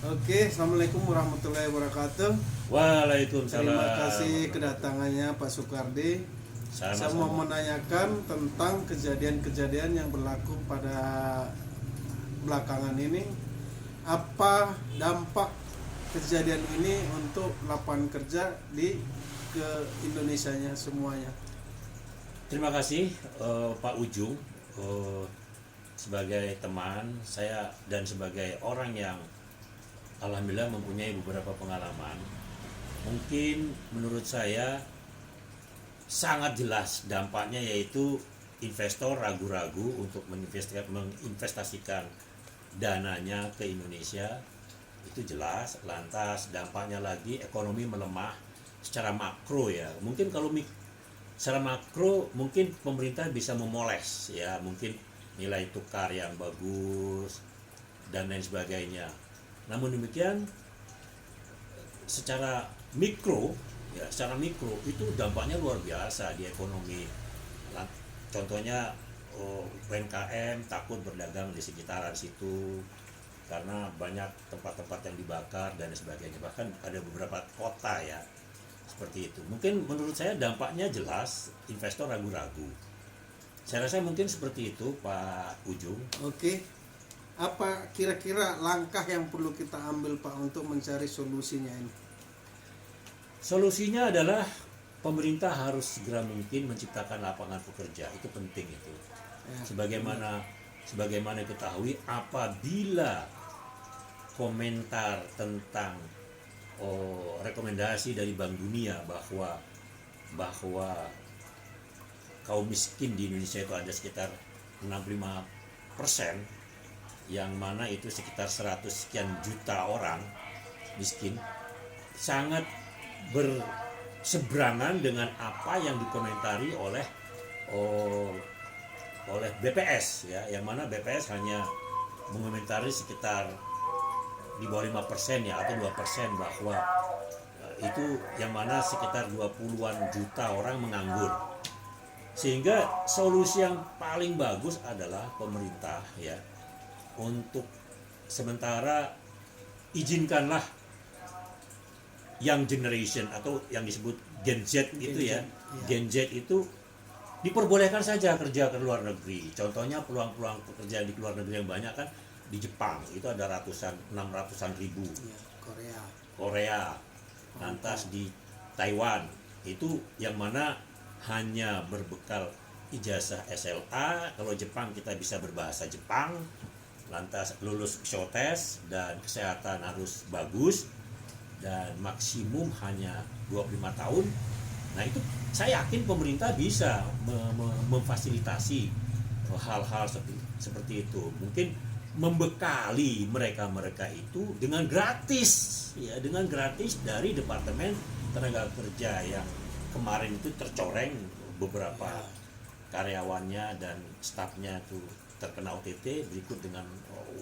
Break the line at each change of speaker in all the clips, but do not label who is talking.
Oke, Assalamualaikum warahmatullahi wabarakatuh.
Waalaikumsalam.
Terima kasih kedatangannya Pak Soekardi. Saya mau
Sama-sama.
menanyakan tentang kejadian-kejadian yang berlaku pada belakangan ini. Apa dampak kejadian ini untuk lapangan kerja di ke Indonesianya semuanya?
Terima kasih Pak Ujung, eh, sebagai teman saya dan sebagai orang yang alhamdulillah mempunyai beberapa pengalaman. Mungkin menurut saya sangat jelas dampaknya, yaitu investor ragu-ragu untuk menginvestasikan dananya ke Indonesia. Itu jelas. Lantas dampaknya lagi ekonomi melemah secara makro ya. Mungkin kalau secara makro mungkin pemerintah bisa memoles ya, mungkin nilai tukar yang bagus dan lain sebagainya. Namun demikian secara mikro secara mikro itu dampaknya luar biasa di ekonomi. Contohnya UMKM takut berdagang di sekitaran situ karena banyak tempat-tempat yang dibakar dan sebagainya. Bahkan ada beberapa kota ya seperti itu. Mungkin menurut saya dampaknya jelas, investor ragu-ragu. Saya rasa mungkin seperti itu Pak Ujung.
Oke. Apa kira-kira langkah yang perlu kita ambil Pak untuk mencari solusinya ini?
Solusinya adalah pemerintah harus segera mungkin menciptakan lapangan pekerja. Itu penting itu.
Ya,
Sebagaimana diketahui, apabila komentar tentang rekomendasi dari Bank Dunia bahwa kaum miskin di Indonesia itu ada sekitar 65%, yang mana itu sekitar 100 sekian juta orang miskin, sangat berseberangan dengan apa yang dikomentari oleh BPS ya, yang mana BPS hanya mengomentari sekitar di bawah 5% ya, atau 2%, bahwa itu yang mana sekitar 20-an juta orang menganggur. Sehingga solusi yang paling bagus adalah pemerintah ya, untuk sementara izinkanlah young generation atau yang disebut Gen Z itu ya, Gen Z itu diperbolehkan saja kerja ke luar negeri. Contohnya peluang-peluang pekerjaan di luar negeri yang banyak kan di Jepang itu ada 600-an ribu. Korea, lantas di Taiwan itu yang mana hanya berbekal ijazah SLA. Kalau Jepang kita bisa berbahasa Jepang, lantas lulus psikotes dan kesehatan harus bagus, dan maksimum hanya 25 tahun. Nah itu saya yakin pemerintah bisa memfasilitasi hal-hal seperti itu. Mungkin membekali mereka itu dengan gratis ya, dengan gratis dari Departemen Tenaga Kerja yang kemarin itu tercoreng beberapa karyawannya dan stafnya itu terkena OTT, berikut dengan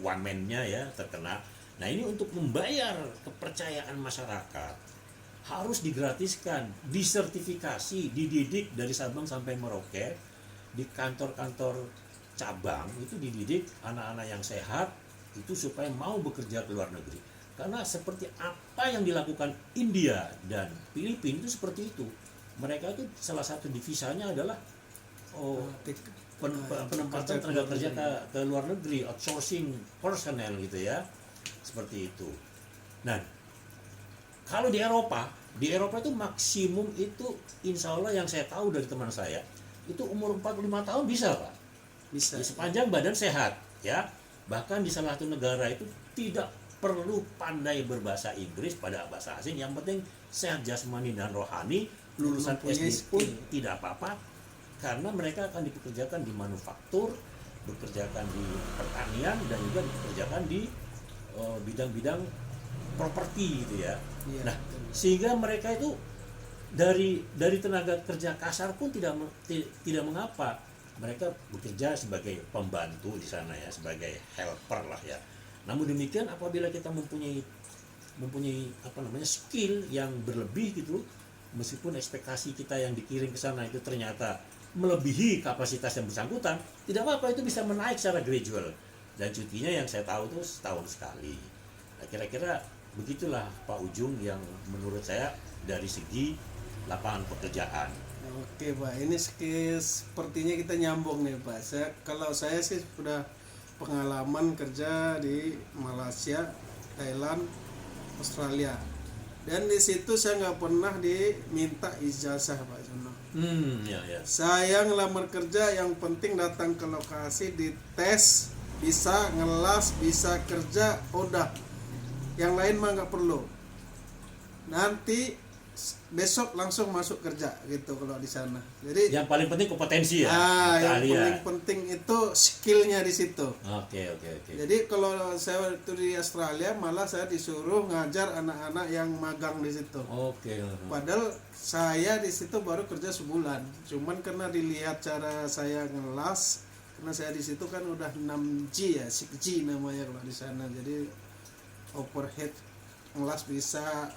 one man-nya ya terkena. Nah ini untuk membayar kepercayaan masyarakat harus digratiskan, disertifikasi, dididik dari Sabang sampai Merauke. Di kantor-kantor cabang itu dididik anak-anak yang sehat itu supaya mau bekerja ke luar negeri. Karena seperti apa yang dilakukan India dan Filipina itu seperti itu. Mereka itu salah satu divisanya adalah penempatan tenaga kerja ke luar negeri, outsourcing personnel gitu ya. Seperti itu. Nah, kalau di Eropa itu maksimum itu insya Allah yang saya tahu dari teman saya itu umur 45 tahun bisa Pak.
Bisa.
Sepanjang badan sehat ya. Bahkan di salah satu negara itu tidak perlu pandai berbahasa Inggris pada bahasa asing, yang penting sehat jasmani dan rohani, lulusan SD pun tidak apa-apa, karena mereka akan dipekerjakan di manufaktur, bekerjakan di pertanian, dan juga dipekerjakan di bidang-bidang properti gitu ya. Nah, sehingga mereka itu dari tenaga kerja kasar pun tidak mengapa. Mereka bekerja sebagai pembantu di sana ya, sebagai helper lah ya. Namun demikian apabila kita mempunyai skill yang berlebih gitu, meskipun ekspektasi kita yang dikirim ke sana itu ternyata melebihi kapasitas yang bersangkutan, tidak apa-apa, itu bisa menaik secara gradual. Dan cutinya yang saya tahu itu setahun sekali. Nah, kira-kira begitulah Pak Ujung yang menurut saya dari segi lapangan pekerjaan.
Oke Pak, ini sepertinya kita nyambung nih Pak. Kalau saya sih sudah pengalaman kerja di Malaysia, Thailand, Australia. Dan di situ saya nggak pernah diminta ijazah Pak Jono.
Ya.
Saya ngelamar kerja yang penting datang ke lokasi, dites, bisa ngelas, bisa kerja, udah. Yang lain mah nggak perlu. Nanti besok langsung masuk kerja gitu kalau di sana. Jadi
Yang paling penting kompetensi ya,
yang
keahlian.
paling penting itu skillnya di situ.
Oke.
Jadi kalau saya waktu di Australia malah saya disuruh ngajar anak-anak yang magang di situ.
Oke.
Padahal saya di situ baru kerja sebulan. Cuman karena dilihat cara saya ngelas, karena saya di situ kan udah 6G ya, 6G namanya kalau di sana. Jadi overhead ngelas bisa,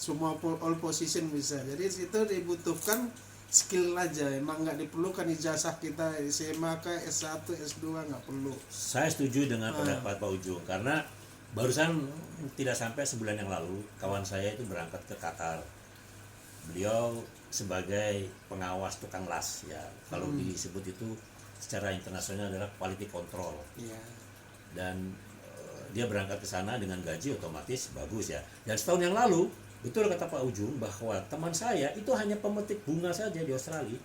semua all position bisa. Jadi situ dibutuhkan skill aja, emang nggak diperlukan ijazah kita SMA ke S1 S2 nggak perlu.
Saya setuju dengan pendapat Pak Ujung karena barusan tidak sampai sebulan yang lalu kawan saya itu berangkat ke Qatar. Beliau sebagai pengawas tukang las ya, kalau disebut itu secara internasional adalah quality control.
Iya.
Dan dia berangkat ke sana dengan gaji otomatis bagus ya. Dan setahun yang lalu betul kata Pak Ujung bahwa teman saya itu hanya pemetik bunga saja di Australia,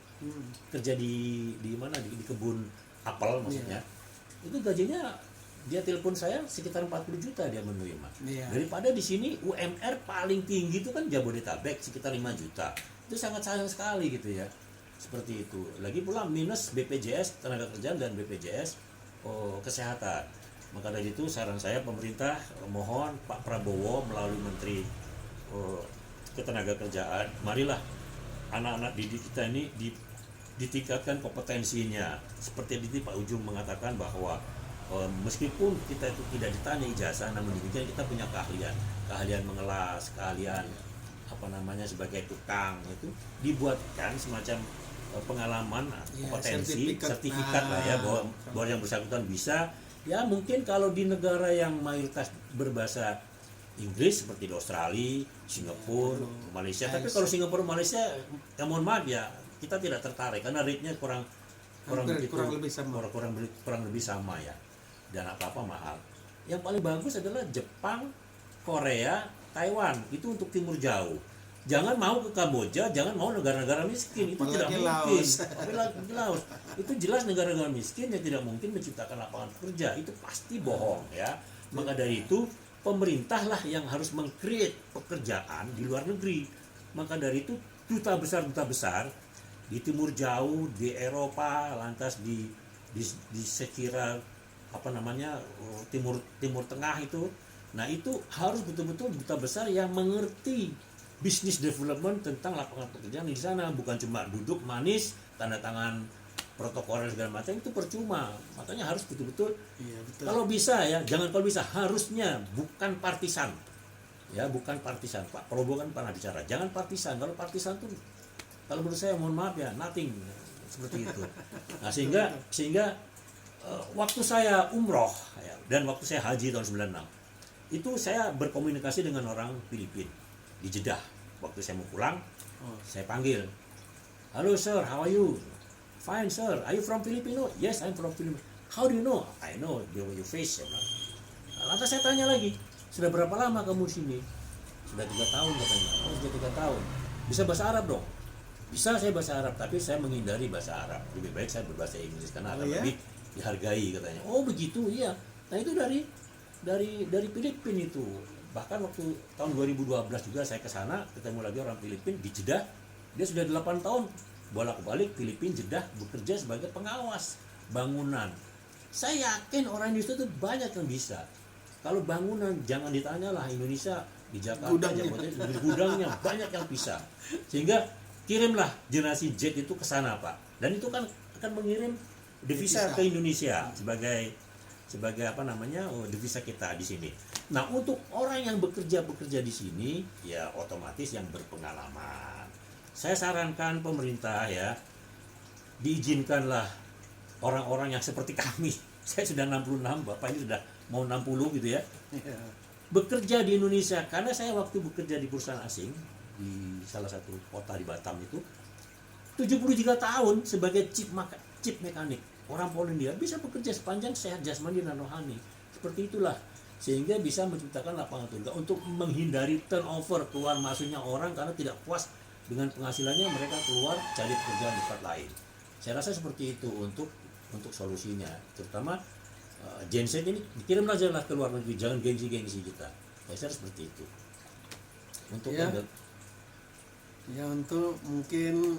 kerja di mana di kebun apel maksudnya. Itu gajinya dia telepon saya sekitar 40 juta dia menerima. Daripada di sini UMR paling tinggi itu kan Jabodetabek sekitar 5 juta. Itu sangat sayang sekali gitu ya. Seperti itu. Lagi pula minus BPJS tenaga kerjaan dan BPJS kesehatan. Maka dari itu saran saya pemerintah mohon Pak Prabowo melalui Menteri Ketenaga Kerjaan, marilah anak-anak didik kita ini ditingkatkan kompetensinya. Seperti tadi Pak Ujung mengatakan bahwa meskipun kita itu tidak ditanya ijazah, namun demikian kita punya keahlian mengelas, keahlian sebagai tukang, itu dibuatkan semacam pengalaman, kompetensi, sertifikat lah ya bahwa yang bersangkutan bisa. Ya mungkin kalau di negara yang mayoritas berbahasa Inggris seperti di Australia, Singapura, Malaysia. Tapi kalau Singapura, Malaysia, ya mohon maaf ya, kita tidak tertarik karena rate-nya kurang lebih sama ya. Dan apa-apa mahal. Yang paling bagus adalah Jepang, Korea, Taiwan. Itu untuk timur jauh. Jangan mau ke Kamboja, jangan mau negara-negara miskin. Itu tidak mungkin. Apalagi Laos. Itu jelas negara-negara miskin yang tidak mungkin menciptakan lapangan kerja. Itu pasti bohong ya. Maka dari itu pemerintahlah yang harus meng-create pekerjaan di luar negeri. Maka dari itu duta besar di timur jauh, di Eropa, lantas di sekira timur tengah itu. Nah, itu harus betul-betul duta besar yang mengerti business development tentang lapangan pekerjaan di sana, bukan cuma duduk manis, tanda tangan protokol dan segala macam, itu percuma. Makanya harus betul-betul kalau bisa ya, jangan kalau bisa, harusnya bukan partisan ya, bukan partisan. Pak Prabowo kan pernah bicara jangan partisan. Kalau partisan tuh kalau menurut saya mohon maaf ya, nothing seperti itu. Nah, sehingga waktu saya umroh ya, dan waktu saya haji tahun 96 itu saya berkomunikasi dengan orang Filipina di Jeddah. Waktu saya mau pulang, saya panggil, halo sir, how are you? Fine sir, are you from Filipino? Yes, I'm from Filipino. How do you know? I know your face. Lantas saya tanya lagi, sudah berapa lama kamu di sini? Sudah 3 tahun katanya. Oh, sudah 3 tahun. Bisa bahasa Arab dong? Bisa saya bahasa Arab, tapi saya menghindari bahasa Arab. Lebih baik saya berbahasa Inggris karena akan lebih dihargai katanya. Oh begitu, iya. Nah itu dari Filipina itu. Bahkan waktu tahun 2012 juga saya ke sana, ketemu lagi orang Filipina di Jeddah. Dia sudah 8 tahun bolak-balik Filipina Jeddah bekerja sebagai pengawas bangunan. Saya yakin orang Indonesia itu banyak yang bisa. Kalau bangunan jangan ditanya lah, Indonesia di Jakarta, gudangnya banyak yang bisa. Sehingga kirimlah generasi Z itu ke sana Pak. Dan itu kan akan mengirim devisa ke Indonesia sebagai devisa kita di sini. Nah, untuk orang yang bekerja di sini ya otomatis yang berpengalaman. Saya sarankan pemerintah ya, diizinkanlah orang-orang yang seperti kami. Saya sudah 66, Bapak ini sudah mau 60 gitu ya. bekerja di Indonesia, karena saya waktu bekerja di perusahaan asing di salah satu kota di Batam itu 73 tahun sebagai chip mekanik, orang Polandia bisa bekerja sepanjang sehat jasmani dan rohani. Seperti itulah, sehingga bisa menciptakan lapangan kerja untuk menghindari turnover, keluar masuknya orang karena tidak puas dengan penghasilannya, mereka keluar cari pekerjaan di tempat lain. Saya rasa seperti itu untuk solusinya, terutama Gen Z ini dikirim aja lah ke luar negeri, jangan gengsi kita. Saya rasa seperti itu. Untuk
untuk mungkin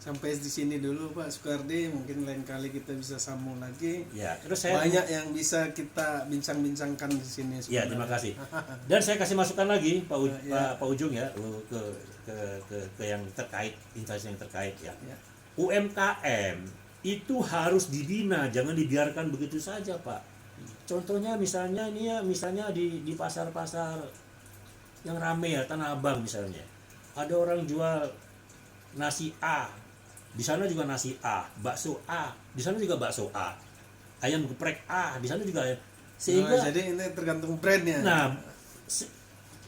sampai di sini dulu Pak Sukardi, mungkin lain kali kita bisa sambung lagi.
Ya, terus saya
banyak yang bisa kita bincang-bincangkan di sini.
Ya, terima kasih. Dan saya kasih masukan lagi Pak Ujung ya ke yang terkait, instansi yang terkait ya. UMKM itu harus dibina, jangan dibiarkan begitu saja Pak. Contohnya misalnya di pasar-pasar yang rame ya, Tanah Abang misalnya, ada orang jual nasi A, di sana juga nasi A, bakso A, di sana juga bakso A, ayam geprek A, di sana juga, sehingga
jadi ini tergantung brandnya.
Nah,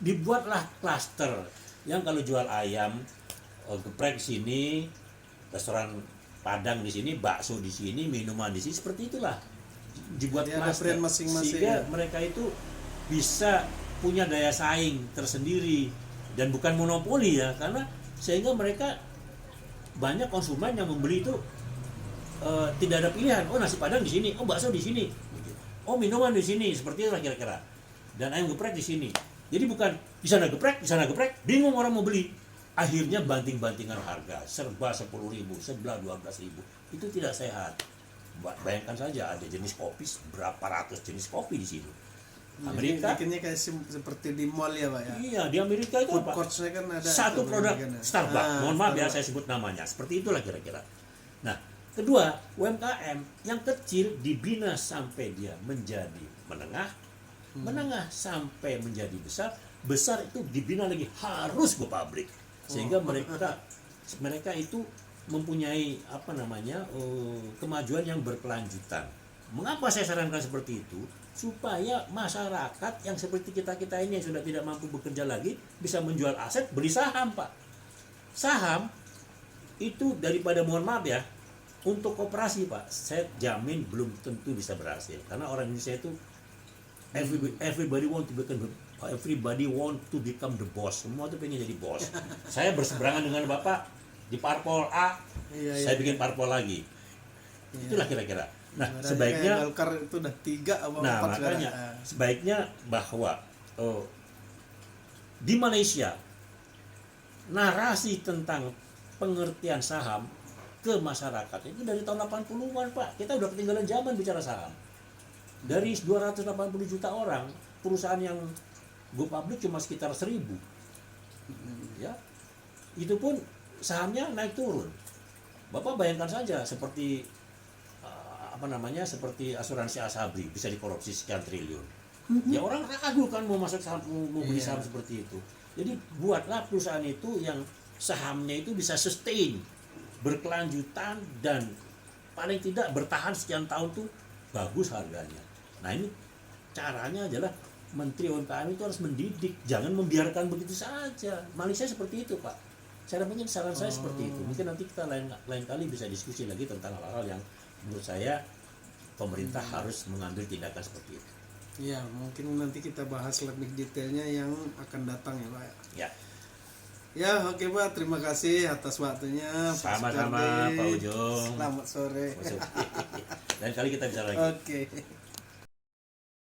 dibuatlah klaster yang kalau jual ayam geprek di sini, restoran Padang di sini, bakso di sini, minuman di sini, seperti itulah dibuat klaster sehingga mereka itu bisa punya daya saing tersendiri dan bukan monopoli ya, karena sehingga mereka banyak konsumen yang membeli itu tidak ada pilihan. Oh, nasi Padang di sini, oh bakso di sini, oh minuman di sini, seperti itu kira-kira. Dan ayam geprek di sini. Jadi bukan di sana geprek, bingung orang mau beli. Akhirnya banting-bantingan harga, serba 10.000, sebelah 12.000. Itu tidak sehat. Bayangkan saja ada jenis kopi, berapa ratus jenis kopi di sini. Amerika
bikinnya kayak seperti di mall ya Pak ya.
Iya, di Amerika itu apa?
Kan ada
satu produk Starbucks. Mohon maaf ya saya sebut namanya. Seperti itulah kira-kira. Nah, kedua, UMKM yang kecil dibina sampai dia menjadi menengah sampai menjadi besar itu dibina lagi, harus go pabrik. Sehingga mereka itu mempunyai kemajuan yang berkelanjutan. Mengapa saya sarankan seperti itu? Supaya masyarakat yang seperti kita ini yang sudah tidak mampu bekerja lagi bisa menjual aset, beli saham Pak. Saham itu daripada, mohon maaf ya, untuk koperasi Pak, saya jamin belum tentu bisa berhasil, karena orang Indonesia itu everybody want to become the boss. Semua tuh pengen jadi bos. Saya berseberangan dengan Bapak di parpol A, saya bikin parpol lagi. Itulah kira-kira. Nah, sebaiknya
Golkar itu udah 3 atau 4
makanya sebaiknya bahwa di Malaysia narasi tentang pengertian saham ke masyarakat itu dari tahun 80-an Pak. Kita udah ketinggalan zaman bicara saham. Dari 280 juta orang, perusahaan yang go public cuma sekitar 1.000. Ya. Itu pun sahamnya naik turun. Bapak bayangkan saja seperti seperti asuransi Asabri bisa dikorupsi sekian triliun. Ya orang ragu kan mau masuk saham, mau beli saham seperti itu. Jadi buatlah perusahaan itu yang sahamnya itu bisa sustain, berkelanjutan, dan paling tidak bertahan sekian tahun tuh bagus harganya. Nah, ini caranya adalah Menteri UMKM itu harus mendidik, jangan membiarkan begitu saja. Malaysia seperti itu Pak. Saran saya seperti itu. Mungkin nanti kita lain kali bisa diskusi lagi tentang hal-hal yang menurut saya pemerintah harus mengambil tindakan seperti itu.
Ya, mungkin nanti kita bahas lebih detailnya yang akan datang ya Pak.
Ya.
Ya, oke Pak, terima kasih atas waktunya.
Sama-sama Pak Ujung.
Selamat sore.
Lain kali kita bicara lagi.
Oke.